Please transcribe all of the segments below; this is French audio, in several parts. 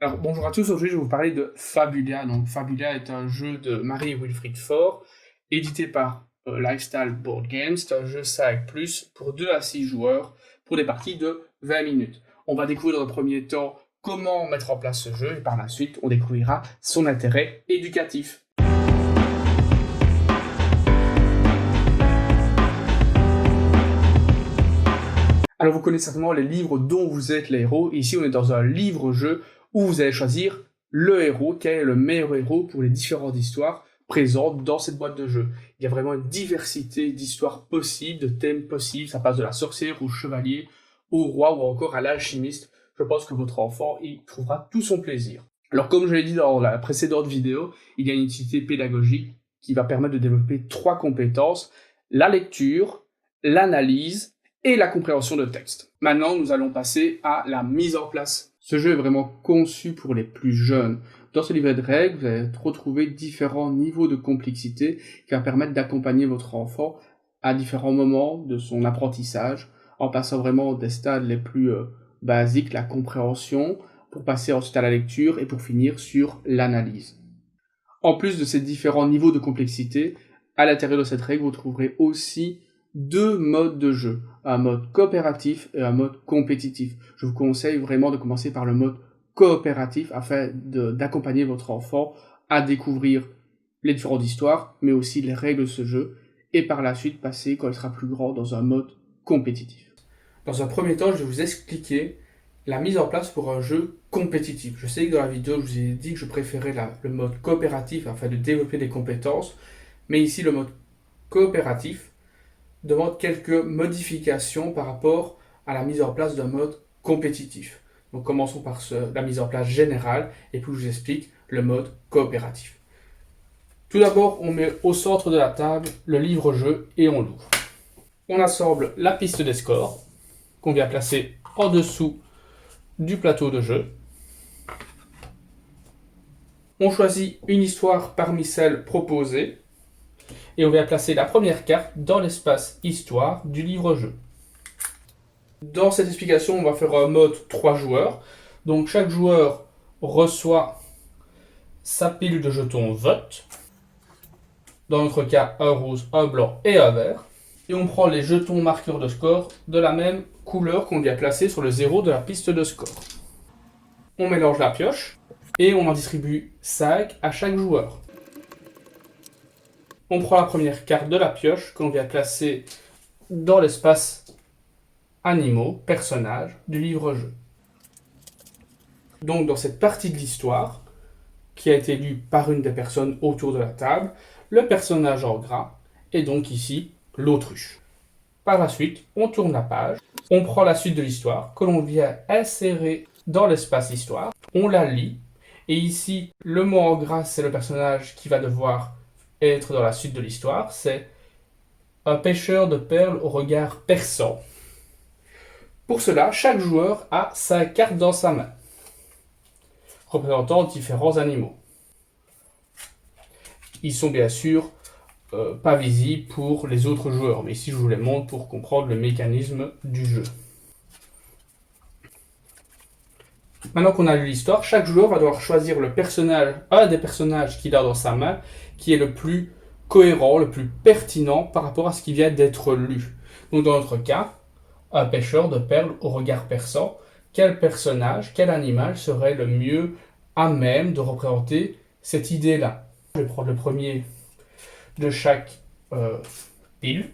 Alors bonjour à tous, aujourd'hui je vais vous parler de Fabula. Donc Fabula est un jeu de Marie-Wilfried Faure, édité par Lifestyle Board Games. C'est un jeu 5 plus pour 2 à 6 joueurs pour des parties de 20 minutes. On va découvrir dans le premier temps comment mettre en place ce jeu et par la suite on découvrira son intérêt éducatif. Alors vous connaissez certainement les livres dont vous êtes les héros. Ici on est dans un livre-jeu où vous allez choisir le héros, quel est le meilleur héros pour les différentes histoires présentes dans cette boîte de jeu. Il y a vraiment une diversité d'histoires possibles, de thèmes possibles. Ça passe de la sorcière au chevalier, au roi ou encore à l'alchimiste. Je pense que votre enfant y trouvera tout son plaisir. Alors comme je l'ai dit dans la précédente vidéo, il y a une utilité pédagogique qui va permettre de développer 3 compétences: la lecture, l'analyse et la compréhension de texte. Maintenant, nous allons passer à la mise en place. Ce jeu est vraiment conçu pour les plus jeunes. Dans ce livret de règles, vous allez retrouver différents niveaux de complexité qui va permettre d'accompagner votre enfant à différents moments de son apprentissage, en passant vraiment des stades les plus basiques, la compréhension, pour passer ensuite à la lecture et pour finir sur l'analyse. En plus de ces différents niveaux de complexité, à l'intérieur de cette règle, vous trouverez aussi 2 modes de jeu, un mode coopératif et un mode compétitif. Je vous conseille vraiment de commencer par le mode coopératif afin d'accompagner votre enfant à découvrir les différentes histoires, mais aussi les règles de ce jeu, et par la suite passer, quand il sera plus grand, dans un mode compétitif. Dans un premier temps, je vais vous expliquer la mise en place pour un jeu compétitif. Je sais que dans la vidéo, je vous ai dit que je préférais le mode coopératif afin de développer des compétences, mais ici, le mode coopératif demande quelques modifications par rapport à la mise en place d'un mode compétitif. Donc commençons par la mise en place générale et puis je vous explique le mode coopératif. Tout d'abord, on met au centre de la table le livre-jeu et on l'ouvre. On assemble la piste des scores qu'on vient placer en dessous du plateau de jeu. On choisit une histoire parmi celles proposées et on vient placer la première carte dans l'espace histoire du livre-jeu. Dans cette explication, on va faire un mode 3 joueurs. Donc chaque joueur reçoit sa pile de jetons vote. Dans notre cas, un rose, un blanc et un vert. Et on prend les jetons marqueurs de score de la même couleur qu'on vient placer sur le 0 de la piste de score. On mélange la pioche et on en distribue 5 à chaque joueur. On prend la première carte de la pioche qu'on vient placer dans l'espace animaux, personnages du livre-jeu. Donc dans cette partie de l'histoire, qui a été lue par une des personnes autour de la table, le personnage en gras est donc ici l'autruche. Par la suite, on tourne la page, on prend la suite de l'histoire que l'on vient insérer dans l'espace histoire, on la lit, et ici, le mot en gras, c'est le personnage qui va devoir être dans la suite de l'histoire, c'est un pêcheur de perles au regard perçant. Pour cela, chaque joueur a 5 cartes dans sa main, représentant différents animaux. Ils sont bien sûr pas visibles pour les autres joueurs, mais ici je vous les montre pour comprendre le mécanisme du jeu. Maintenant qu'on a lu l'histoire, chaque joueur va devoir choisir un des personnages qu'il a dans sa main, qui est le plus cohérent, le plus pertinent par rapport à ce qui vient d'être lu. Donc dans notre cas, un pêcheur de perles au regard perçant, quel personnage, quel animal serait le mieux à même de représenter cette idée-là? Je vais prendre le premier de chaque pile.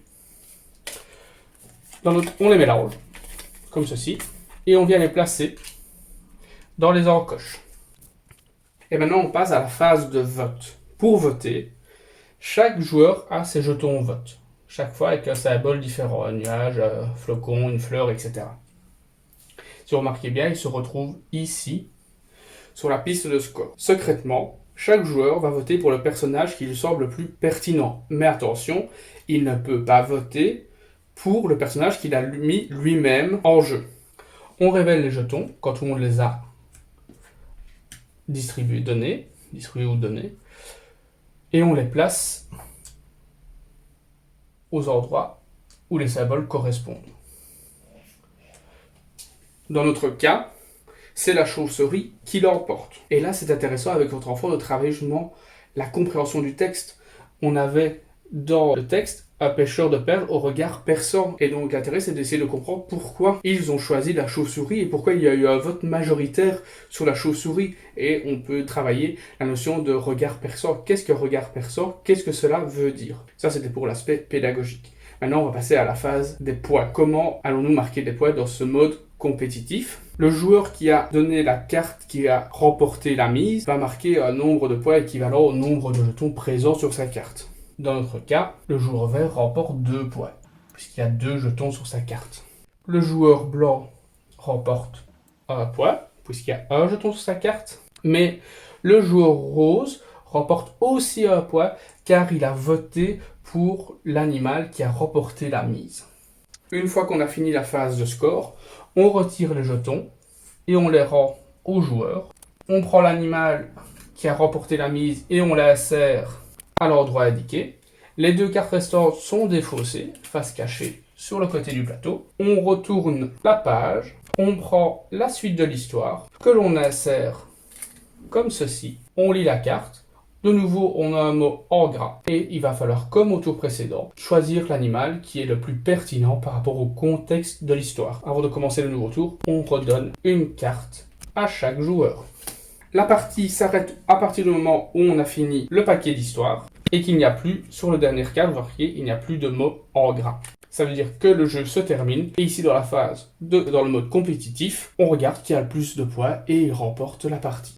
On les mélange, comme ceci, et on vient les placer dans les encoches. Et maintenant, on passe à la phase de vote. Pour voter, chaque joueur a ses jetons vote. Chaque fois avec un symbole différent, un nuage, un flocon, une fleur, etc. Si vous remarquez bien, il se retrouve ici, sur la piste de score. Secrètement, chaque joueur va voter pour le personnage qui lui semble le plus pertinent. Mais attention, il ne peut pas voter pour le personnage qu'il a mis lui-même en jeu. On révèle les jetons quand tout le monde les a distribués ou donnés, et on les place aux endroits où les symboles correspondent. Dans notre cas, c'est la chauve-souris qui l'emporte. Et là, c'est intéressant avec votre enfant de travailler justement la compréhension du texte. On avait dans le texte un pêcheur de perles au regard perçant. Et donc l'intérêt, c'est d'essayer de comprendre pourquoi ils ont choisi la chauve-souris et pourquoi il y a eu un vote majoritaire sur la chauve-souris. Et on peut travailler la notion de regard perçant. Qu'est-ce que regard perçant? Qu'est-ce que cela veut dire? Ça, c'était pour l'aspect pédagogique. Maintenant, on va passer à la phase des points. Comment allons-nous marquer des points dans ce mode compétitif? Le joueur qui a donné la carte qui a remporté la mise va marquer un nombre de points équivalent au nombre de jetons présents sur sa carte. Dans notre cas, le joueur vert remporte 2 points, puisqu'il y a 2 jetons sur sa carte. Le joueur blanc remporte 1 point, puisqu'il y a 1 jeton sur sa carte. Mais le joueur rose remporte aussi 1 point, car il a voté pour l'animal qui a remporté la mise. Une fois qu'on a fini la phase de score, on retire les jetons et on les rend au joueur. On prend l'animal qui a remporté la mise et on l'insère à l'endroit indiqué. Les 2 cartes restantes sont défaussées, face cachée, sur le côté du plateau. On retourne la page, on prend la suite de l'histoire, que l'on insère comme ceci. On lit la carte. De nouveau, on a un mot en gras. Et il va falloir, comme au tour précédent, choisir l'animal qui est le plus pertinent par rapport au contexte de l'histoire. Avant de commencer le nouveau tour, on redonne une carte à chaque joueur. La partie s'arrête à partir du moment où on a fini le paquet d'histoire et qu'il n'y a plus, sur le dernier carte, marqué, il n'y a plus de mots en gras. Ça veut dire que le jeu se termine et ici dans la phase, dans le mode compétitif, on regarde qui a le plus de points et il remporte la partie.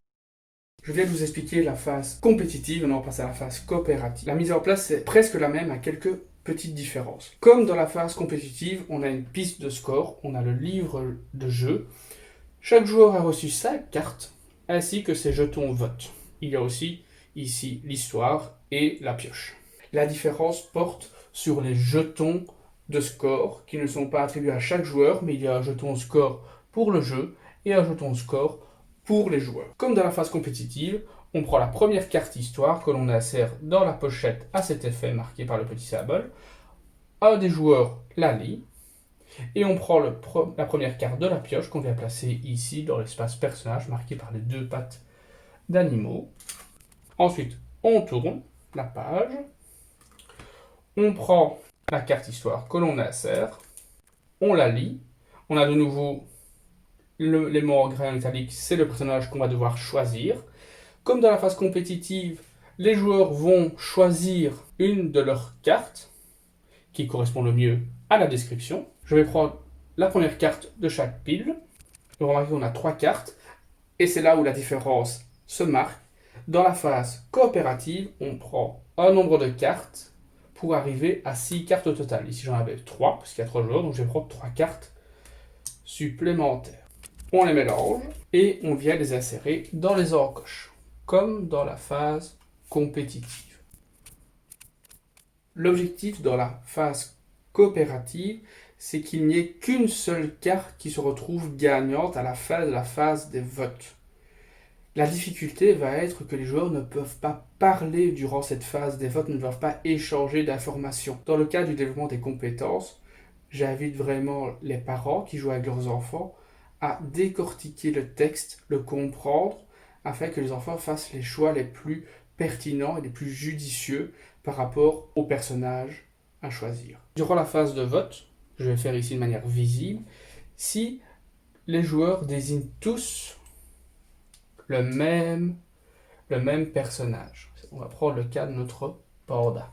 Je viens de vous expliquer la phase compétitive, maintenant on passe à la phase coopérative. La mise en place est presque la même à quelques petites différences. Comme dans la phase compétitive, on a une piste de score, on a le livre de jeu. Chaque joueur a reçu 5 cartes, ainsi que ses jetons vote. Il y a aussi ici l'histoire et la pioche. La différence porte sur les jetons de score qui ne sont pas attribués à chaque joueur, mais il y a un jeton score pour le jeu et un jeton score pour les joueurs. Comme dans la phase compétitive, on prend la première carte histoire que l'on insère dans la pochette à cet effet marqué par le petit symbole. Un des joueurs la lit et on prend la première carte de la pioche qu'on vient placer ici dans l'espace personnage marqué par les 2 pattes d'animaux. Ensuite, on tourne la page. On prend la carte histoire que l'on insère. On la lit. On a de nouveau les mots en gras en italique, c'est le personnage qu'on va devoir choisir. Comme dans la phase compétitive, les joueurs vont choisir une de leurs cartes qui correspond le mieux à la description. Je vais prendre la première carte de chaque pile. Vous remarquez qu'on a 3 cartes et c'est là où la différence se marque. Dans la phase coopérative, on prend un nombre de cartes pour arriver à 6 cartes au total. Ici j'en avais 3 parce qu'il y a 3 joueurs, donc je vais prendre 3 cartes supplémentaires. On les mélange et on vient les insérer dans les encoches, comme dans la phase compétitive. L'objectif dans la phase coopérative, c'est qu'il n'y ait qu'une seule carte qui se retrouve gagnante à la fin de la phase des votes. La difficulté va être que les joueurs ne peuvent pas parler durant cette phase des votes, ne doivent pas échanger d'informations. Dans le cas du développement des compétences, j'invite vraiment les parents qui jouent avec leurs enfants à décortiquer le texte, le comprendre, afin que les enfants fassent les choix les plus pertinents et les plus judicieux par rapport aux personnages à choisir. Durant la phase de vote, je vais faire ici de manière visible, si les joueurs désignent tous le même personnage. On va prendre le cas de notre panda.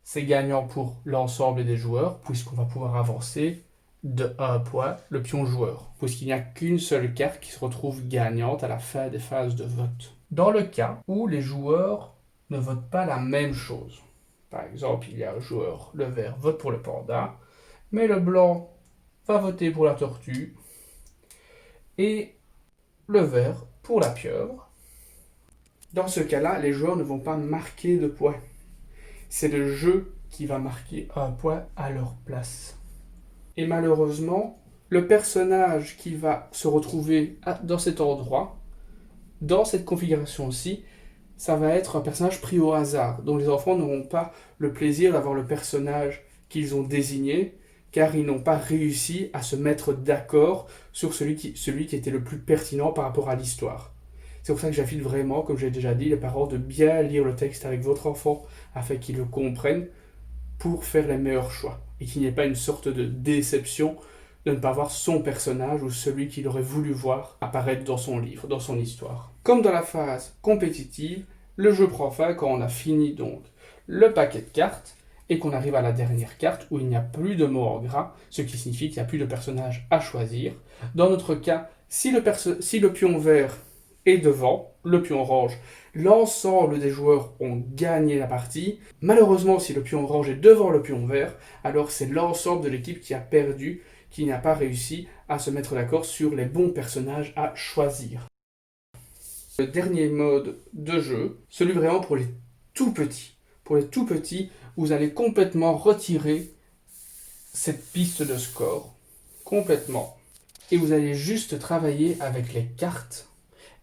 C'est gagnant pour l'ensemble des joueurs, puisqu'on va pouvoir avancer de 1 point le pion joueur, puisqu'il n'y a qu'une seule carte qui se retrouve gagnante à la fin des phases de vote. Dans le cas où les joueurs ne votent pas la même chose, par exemple, il y a un joueur, le vert vote pour le panda, mais le blanc va voter pour la tortue, et le vert pour la pieuvre. Dans ce cas-là, les joueurs ne vont pas marquer de points. C'est le jeu qui va marquer un point à leur place. Et malheureusement, le personnage qui va se retrouver dans cet endroit, dans cette configuration-ci, ça va être un personnage pris au hasard. Donc les enfants n'auront pas le plaisir d'avoir le personnage qu'ils ont désigné, car ils n'ont pas réussi à se mettre d'accord sur celui qui était le plus pertinent par rapport à l'histoire. C'est pour ça que j'invite vraiment, comme j'ai déjà dit, les parents de bien lire le texte avec votre enfant afin qu'il le comprenne pour faire les meilleurs choix et qu'il n'y ait pas une sorte de déception de ne pas voir son personnage ou celui qu'il aurait voulu voir apparaître dans son livre, dans son histoire. Comme dans la phase compétitive, le jeu prend fin quand on a fini donc le paquet de cartes et qu'on arrive à la dernière carte où il n'y a plus de mots en gras, ce qui signifie qu'il n'y a plus de personnage à choisir. Dans notre cas, si le pion vert est devant, le pion orange, l'ensemble des joueurs ont gagné la partie. Malheureusement, si le pion orange est devant le pion vert, alors c'est l'ensemble de l'équipe qui a perdu, qui n'a pas réussi à se mettre d'accord sur les bons personnages à choisir. Le dernier mode de jeu, celui vraiment pour les tout petits. Pour les tout petits, vous allez complètement retirer cette piste de score, complètement. Et vous allez juste travailler avec les cartes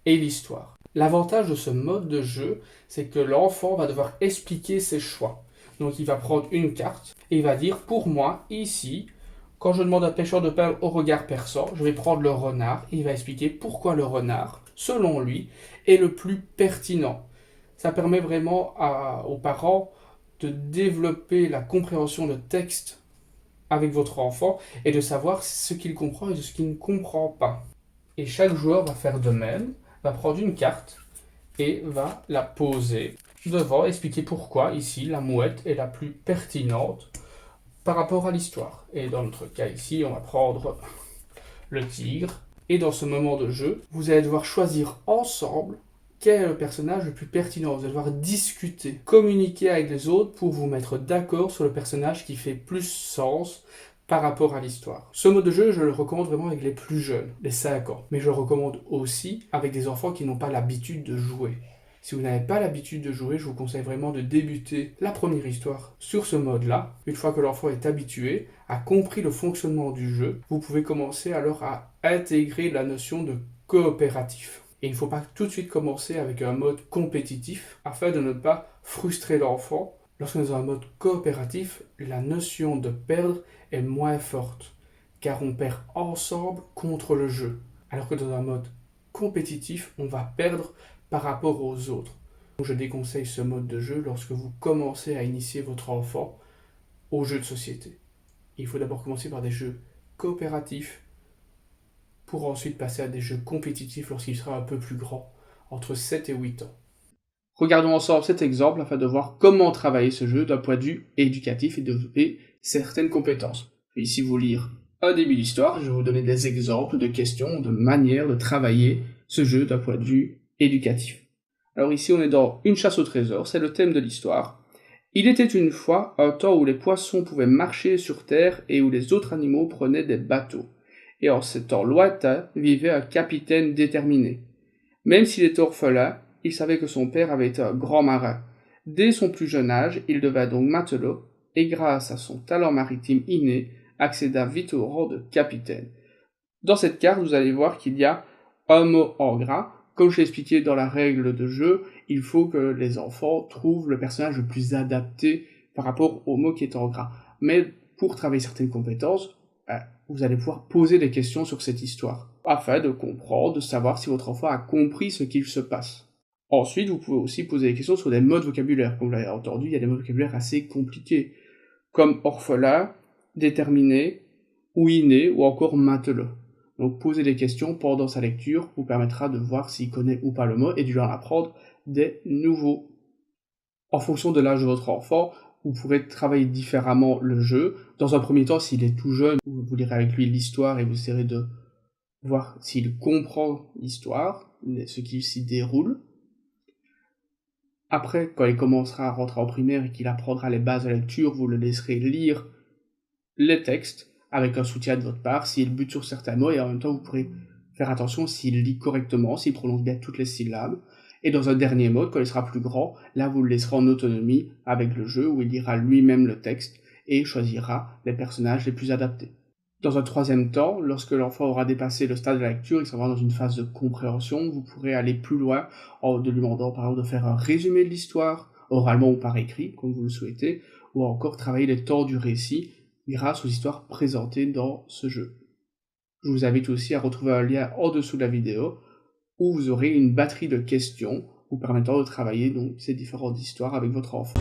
et l'histoire. L'avantage de ce mode de jeu, c'est que l'enfant va devoir expliquer ses choix. Donc il va prendre une carte et il va dire, pour moi, ici, quand je demande à un pêcheur de perles au regard perçant, je vais prendre le renard et il va expliquer pourquoi le renard, selon lui, est le plus pertinent. Ça permet vraiment aux parents de développer la compréhension de texte avec votre enfant et de savoir ce qu'il comprend et ce qu'il ne comprend pas. Et chaque joueur va faire de même, va prendre une carte et va la poser devant, expliquer pourquoi ici la mouette est la plus pertinente par rapport à l'histoire. Et dans notre cas ici, on va prendre le tigre. Et dans ce moment de jeu, vous allez devoir choisir ensemble quel est le personnage le plus pertinent. Vous allez devoir discuter, communiquer avec les autres pour vous mettre d'accord sur le personnage qui fait plus sens par rapport à l'histoire. Ce mode de jeu, je le recommande vraiment avec les plus jeunes, les 5 ans. Mais je le recommande aussi avec des enfants qui n'ont pas l'habitude de jouer. Si vous n'avez pas l'habitude de jouer, je vous conseille vraiment de débuter la première histoire sur ce mode-là. Une fois que l'enfant est habitué, a compris le fonctionnement du jeu, vous pouvez commencer alors à intégrer la notion de coopératif. Et il ne faut pas tout de suite commencer avec un mode compétitif afin de ne pas frustrer l'enfant. Lorsqu'on est dans un mode coopératif, la notion de perdre est moins forte, car on perd ensemble contre le jeu. Alors que dans un mode compétitif, on va perdre par rapport aux autres. Je déconseille ce mode de jeu lorsque vous commencez à initier votre enfant aux jeux de société. Il faut d'abord commencer par des jeux coopératifs pour ensuite passer à des jeux compétitifs lorsqu'il sera un peu plus grand, entre 7 et 8 ans. Regardons ensemble cet exemple afin de voir comment travailler ce jeu d'un point de vue éducatif et développer certaines compétences. Je vais ici vous lire un début d'histoire, je vais vous donner des exemples de questions, de manières de travailler ce jeu d'un point de vue éducatif. Alors ici on est dans Une chasse au trésor, c'est le thème de l'histoire. Il était une fois un temps où les poissons pouvaient marcher sur terre et où les autres animaux prenaient des bateaux. Et en ces temps lointains vivait un capitaine déterminé. Même s'il était orphelin, il savait que son père avait été un grand marin. Dès son plus jeune âge, il devint donc matelot, et grâce à son talent maritime inné, accéda vite au rang de capitaine. Dans cette carte, vous allez voir qu'il y a un mot en gras. Comme je l'ai expliqué dans la règle de jeu, il faut que les enfants trouvent le personnage le plus adapté par rapport au mot qui est en gras. Mais pour travailler certaines compétences, vous allez pouvoir poser des questions sur cette histoire, afin de comprendre, de savoir si votre enfant a compris ce qu'il se passe. Ensuite, vous pouvez aussi poser des questions sur des mots de vocabulaire. Comme vous l'avez entendu, il y a des mots de vocabulaire assez compliqués, comme orphelin, déterminé, ou inné, ou encore matelot. Donc poser des questions pendant sa lecture vous permettra de voir s'il connaît ou pas le mot et de lui en apprendre des nouveaux. En fonction de l'âge de votre enfant, vous pourrez travailler différemment le jeu. Dans un premier temps, s'il est tout jeune, vous lirez avec lui l'histoire et vous essaierez de voir s'il comprend l'histoire, ce qui s'y déroule. Après, quand il commencera à rentrer en primaire et qu'il apprendra les bases de la lecture, vous le laisserez lire les textes avec un soutien de votre part, s'il bute sur certains mots, et en même temps vous pourrez faire attention s'il lit correctement, s'il prononce bien toutes les syllabes. Et dans un dernier mode, quand il sera plus grand, là vous le laisserez en autonomie avec le jeu, où il lira lui-même le texte et choisira les personnages les plus adaptés. Dans un troisième temps, lorsque l'enfant aura dépassé le stade de la lecture, il sera dans une phase de compréhension, vous pourrez aller plus loin en lui demandant par exemple de faire un résumé de l'histoire, oralement ou par écrit, comme vous le souhaitez, ou encore travailler les temps du récit, grâce aux histoires présentées dans ce jeu. Je vous invite aussi à retrouver un lien en dessous de la vidéo où vous aurez une batterie de questions vous permettant de travailler donc ces différentes histoires avec votre enfant.